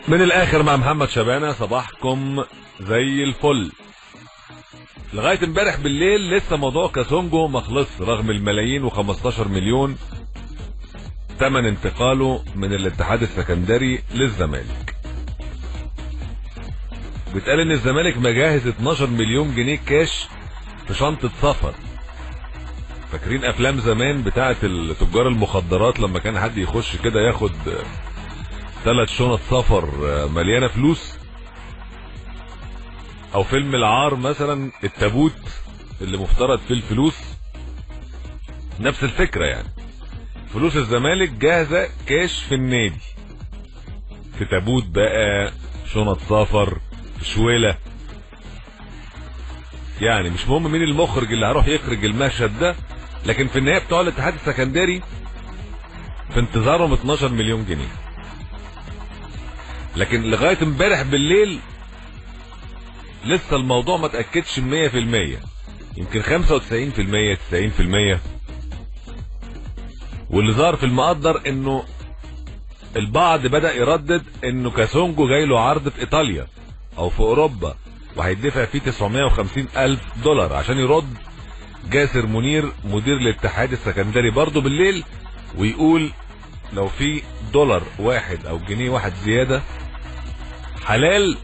من الاخر مع محمد شبانة، صباحكم زي الفل. لغاية امبارح بالليل لسه موضوع كاسونجو مخلص رغم الملايين و15 مليون تمن انتقاله من الاتحاد السكندري للزمالك. بيتقال ان الزمالك مجهز 12 مليون جنيه كاش في شنطة سفر. فاكرين افلام زمان بتاعة تجار المخدرات لما كان حد يخش كده ياخد 3 شنط سفر مليانة فلوس؟ او فيلم العار مثلا التابوت اللي مفترض فيه الفلوس، نفس الفكرة يعني. فلوس الزمالك جاهزة كاش في النادي، في تابوت بقى، شنط سفر، شويلة، يعني مش مهم مين المخرج اللي هيروح يخرج المشهد ده، لكن في النهاية بتوع الاتحاد السكندري في انتظارهم 12 مليون جنيه. لكن لغاية امبارح بالليل لسه الموضوع ما تأكدش 100%، يمكن 95% 90%. واللي ظهر في المقدر انه البعض بدأ يردد انه كاسونجو جاي له عرض في ايطاليا او في اوروبا وهيدفع فيه $950,000 عشان يرد جاسر منير مدير الاتحاد السكندري برضه بالليل ويقول لو في دولار واحد او جنيه واحد زيادة حلال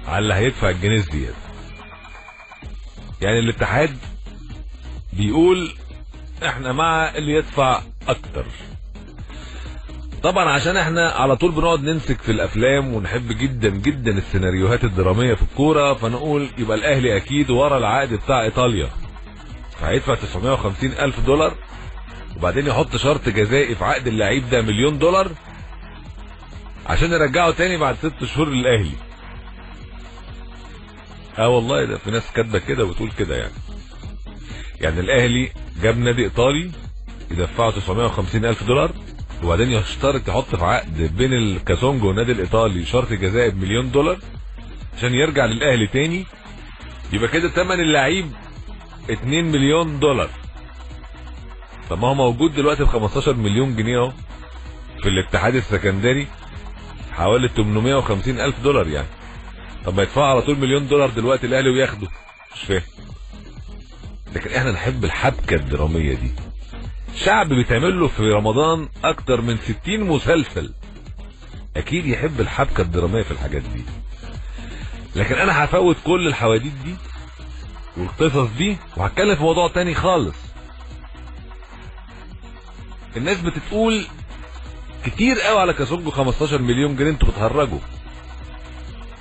على اللي هيدفع الجنيه الزيادة. يعني الاتحاد بيقول احنا مع اللي يدفع اكتر. طبعا عشان احنا على طول بنقعد نمسك في الافلام ونحب جدا جدا السيناريوهات الدرامية في الكورة، فنقول يبقى الاهلي اكيد ورا العقد بتاع ايطاليا فهيدفع $950,000 وبعدين يحط شرط جزائي في عقد اللعيب ده $1 مليون عشان يرجعه تاني بعد 6 شهور للاهلي. والله ده في ناس كاتبه كده وتقول كده يعني الاهلي جاب نادي ايطالي يدفعه $950,000 وبعدين يشترط يحط في عقد بين الكاسونجو والنادي الايطالي شرط جزائي $1 مليون عشان يرجع للاهلي تاني. يبقى كده ثمن اللعيب $2 مليون. طب ما هو موجود دلوقتي ب 15 مليون جنيه اهو في الاتحاد السكندري، حوالي $850,000 يعني. طب ما يدفع على طول $1 مليون دلوقتي الاهلي وياخده؟ مش فاهم. لكن احنا نحب الحبكه الدراميه دي. شعب بيتعمل له في رمضان اكتر من 60 مسلسل، اكيد يحب الحبكه الدراميه في الحاجات دي. لكن انا هفوت كل الحواديت دي والقصص دي وهتكلم في موضوع تاني خالص. الناس بتقول كتير قوي على كاسونجو 15 مليون جنيه، انتوا بتهرجوا.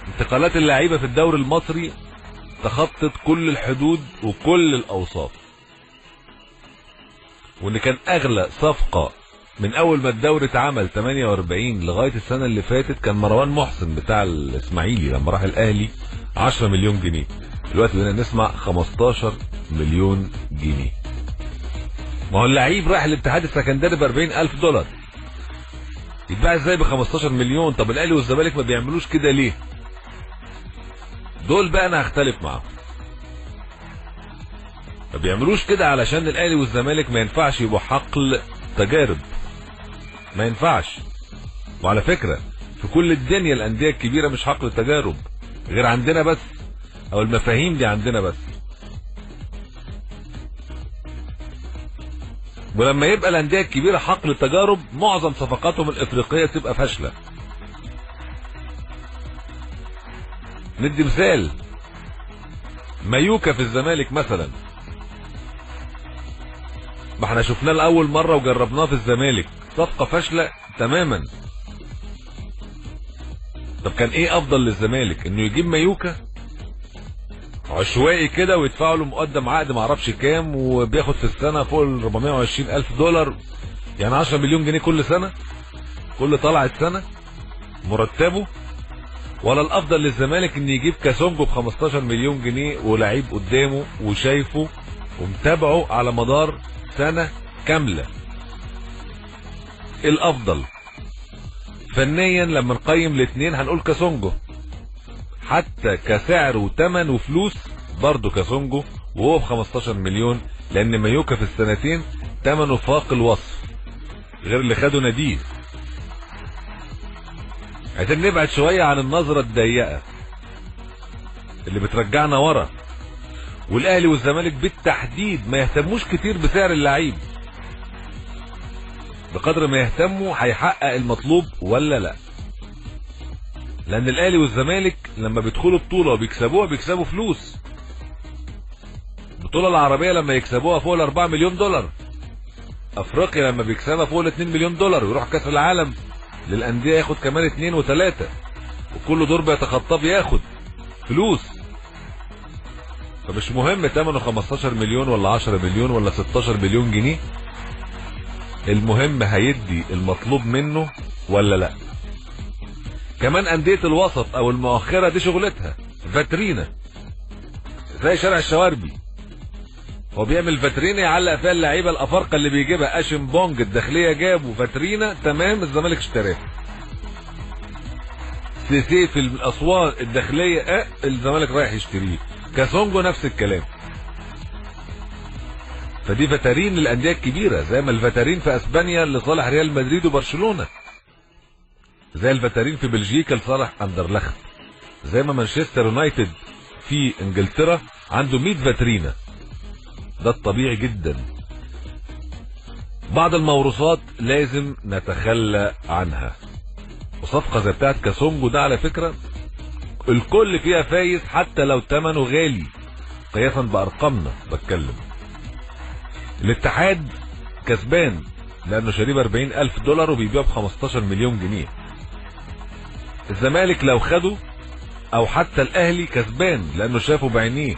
انتقالات اللعيبه في الدوري المصري تخطت كل الحدود وكل الاوصاف، وان كان اغلى صفقه من اول ما الدوري اتعمل 48 لغايه السنه اللي فاتت كان مروان محسن بتاع الاسماعيلي لما راح الاهلي 10 مليون جنيه. دلوقتي بدنا نسمع 15 مليون جنيه. ما هو اللعيب راح الاتحاد السكندري ب $40,000 يتباع ازاي ب 15 مليون؟ طب الاهلي والزمالك ما بيعملوش كده ليه؟ دول بقى انا هختلف معاهم. ما بيعملوش كده علشان الاهلي والزمالك ما ينفعش يبقوا حقل تجارب، ما ينفعش. وعلى فكرة في كل الدنيا الانديه الكبيره مش حقل تجارب غير عندنا بس، او المفاهيم دي عندنا بس. ولما يبقى الانديه الكبيره حقل تجارب معظم صفقاتهم الافريقيه تبقى فاشله. ندي مثال، مايوكا في الزمالك مثلا، ما احنا شفناه لاول مره وجربناه في الزمالك، صفقه فاشله تماما. طب كان ايه افضل للزمالك؟ انه يجيب مايوكا عشوائي كده ويدفع له مقدم عقد معرفش كام وبياخد في السنه فوق ال $420,000، يعني 10 مليون جنيه كل سنه، كل طلعت سنه مرتبه؟ ولا الافضل للزمالك ان يجيب كاسونجو ب 15 مليون جنيه ولعيب قدامه وشايفه ومتابعه على مدار سنه كامله؟ الافضل فنيا لما نقيم الاثنين هنقول كاسونجو، حتى كسعر وثمن وفلوس برضه كاسونجو وهو ب 15 مليون، لان مايوكا في السنتين ثمنه فاق الوصف غير اللي خده ناديه. عايزين نبعد شويه عن النظره الضيقه اللي بترجعنا ورا. والاهلي والزمالك بالتحديد ما يهتموش كتير بسعر اللعيب بقدر ما يهتموا هيحقق المطلوب ولا لا. لان الاهلي والزمالك لما بيدخلوا بطوله وبيكسبوها بيكسبوا فلوس. البطوله العربيه لما يكسبوها فوق ال4 مليون دولار، افريقيا لما بيكسبها فوق ال2 مليون دولار، ويروح كاس العالم للانديه ياخد كمان 2 و3، وكل دور بيتخطاه بياخد فلوس. فمش مهم ثمنه 15 مليون ولا 10 مليون ولا 16 مليون جنيه، المهم هيدي المطلوب منه ولا لا. كمان انديه الوسط او المؤخره دي شغلتها فاترينا، زي شارع الشواربي، هو بيعمل فاترينا يعلق فيها اللعيبه الافارقه اللي بيجيبها. اشم بونج الداخليه جابوا فاترينا تمام، الزمالك اشتراه. سيسي في الاسوان الداخليه الزمالك رايح يشتريه. كاسونجو نفس الكلام. فدي فاترين للانديه الكبيره، زي ما الفاترين في اسبانيا لصالح ريال مدريد وبرشلونه، زي الفاترين في بلجيكا لصالح اندرلخت، زي ما مانشستر يونايتد في انجلترا عنده 100 فاترينا. ده الطبيعي جدا. بعض الموروثات لازم نتخلى عنها، وصفقه زي بتاعت كاسونجو ده على فكره الكل فيها فايز حتى لو ثمنه غالي قياسا بارقامنا. بتكلم الاتحاد كسبان لانه شاريه ب 40,000 دولار وبيبيعه ب 15 مليون جنيه. الزمالك لو خده او حتى الاهلي كسبان لانه شافه بعينيه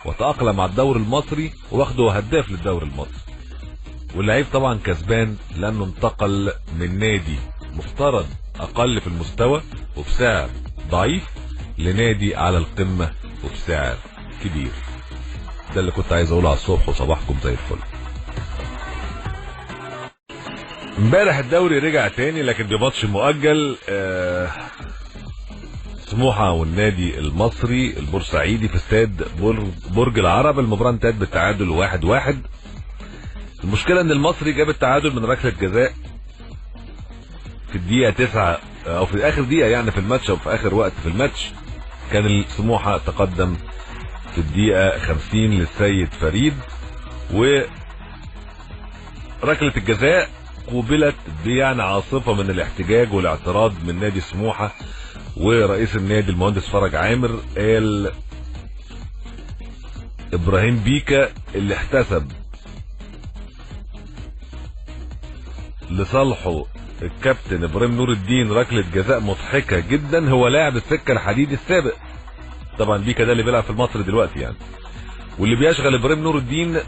وتأقلم على الدوري المصري واخده هداف للدوري المصري. واللعيب طبعا كسبان لانه انتقل من نادي مفترض اقل في المستوى وبسعر ضعيف لنادي على القمة وبسعر كبير. ده اللي كنت عايز اقوله على الصبح، وصباحكم زي الفل. امبارح الدوري رجع تاني لكن بماتش مؤجل. سموحة والنادي المصري البورسعيدي في استاد برج العرب. المباراة انتهت بالتعادل 1-1. المشكلة ان المصري جاب التعادل من ركلة جزاء في الدقيقة 9 او في اخر دقيقة يعني في الماتش، او في اخر وقت في الماتش. كان سموحة تقدم في الدقيقة 50 للسيد فريد، وركلة الجزاء قوبلت بيعني عاصفة من الاحتجاج والاعتراض من نادي سموحة. ورئيس النادي المهندس فرج عامر قال ابراهيم بيكا اللي احتسب لصالحه الكابتن ابراهيم نور الدين ركلة جزاء مضحكة جدا هو لاعب السكة الحديد السابق. طبعا بيكا ده اللي بيلعب في المصري دلوقتي يعني، واللي بيشغل ابراهيم نور الدين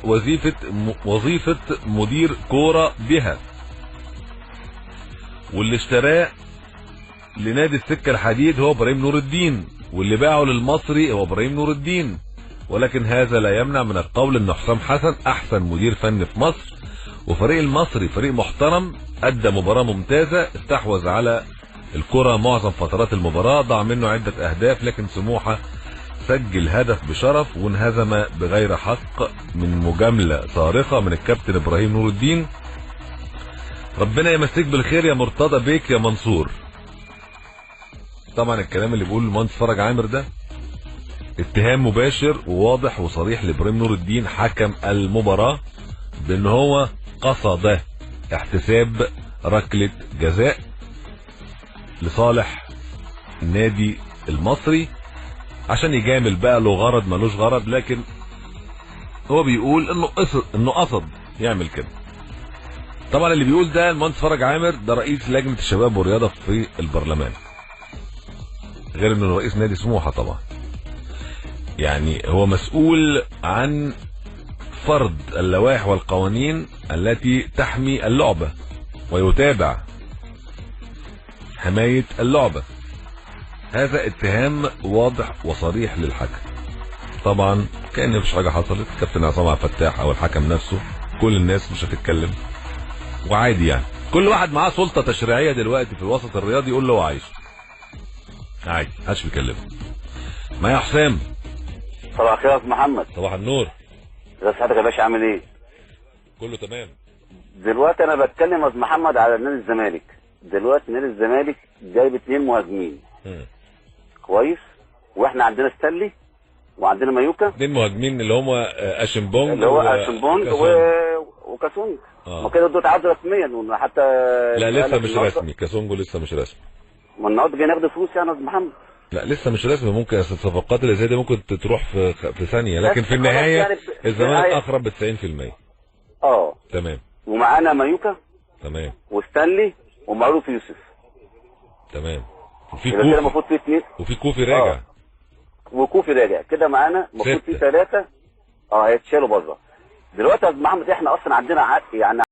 وظيفة مدير كورة بها، واللي اشتراه لنادي السكة الحديد هو ابراهيم نور الدين، واللي باعه للمصري هو ابراهيم نور الدين. ولكن هذا لا يمنع من القول ان حسام حسن احسن مدير فني في مصر، وفريق المصري فريق محترم ادى مباراة ممتازة، استحوذ على الكرة معظم فترات المباراة، ضاع منه عدة اهداف، لكن سموحة سجل هدف بشرف وانهزم بغير حق من مجاملة صارخة من الكابتن ابراهيم نور الدين. ربنا يمسيك بالخير يا مرتضى بيك يا منصور. طبعا الكلام اللي بيقوله المهندس فرج عامر ده اتهام مباشر وواضح وصريح لابراهيم نور الدين حكم المباراة بان هو قصد احتساب ركلة جزاء لصالح النادي المصري عشان يجامل بقى له غرض ملوش غرض، لكن هو بيقول انه قصد يعمل كده. طبعا اللي بيقول ده المهندس فرج عامر ده رئيس لجنة الشباب والرياضة في البرلمان، غير انه رئيس نادي سموحة. طبعا يعني هو مسؤول عن فرض اللوائح والقوانين التي تحمي اللعبة ويتابع حماية اللعبة. هذا اتهام واضح وصريح للحكم. طبعا كأن مفيش حاجة حصلت، كابتن عصام عبد الفتاح او الحكم نفسه كل الناس مش هتتكلم وعادي يعني. كل واحد معاه سلطة تشريعية دلوقتي في الوسط الرياضي يقول له هو عايز عادي، محدش بيكلمه. ما يا حسام. صباح الخير يا استاذ محمد. صباح النور. ازي حضرتك يا باشا، عامل ايه؟ كله تمام. دلوقتي انا بتكلم يا استاذ محمد على نادي الزمالك. دلوقتي نادي الزمالك جايب 2 مهاجمين كويس، واحنا عندنا ستانلي وعندنا مايوكا. 2 مهاجمين اللي هم اشمبونج، اللي هو اشمبونج وكاسونج. ما كده دول تعادلوا رسميا حتى. لا لسه مش رسمي، كاسونجو لسه مش رسمي. ما النهارده جاي ناخد فلوس يعني يا استاذ محمد. لا لسه مش رسمي، ممكن الصفقات اللي زي دي ممكن تروح في ثانيه، لكن في النهايه يعني الزمالك اقرب ب 90%. تمام. ومعانا مايوكا. تمام. وستانلي ومعروف يوسف. تمام. وفي كوفي. المفروض في 2. وفي كوفي راجع. وكوفي راجع كده معانا، المفروض في 3 هيتشالوا بره. دلوقتي يا استاذ محمد احنا اصلا عندنا يعني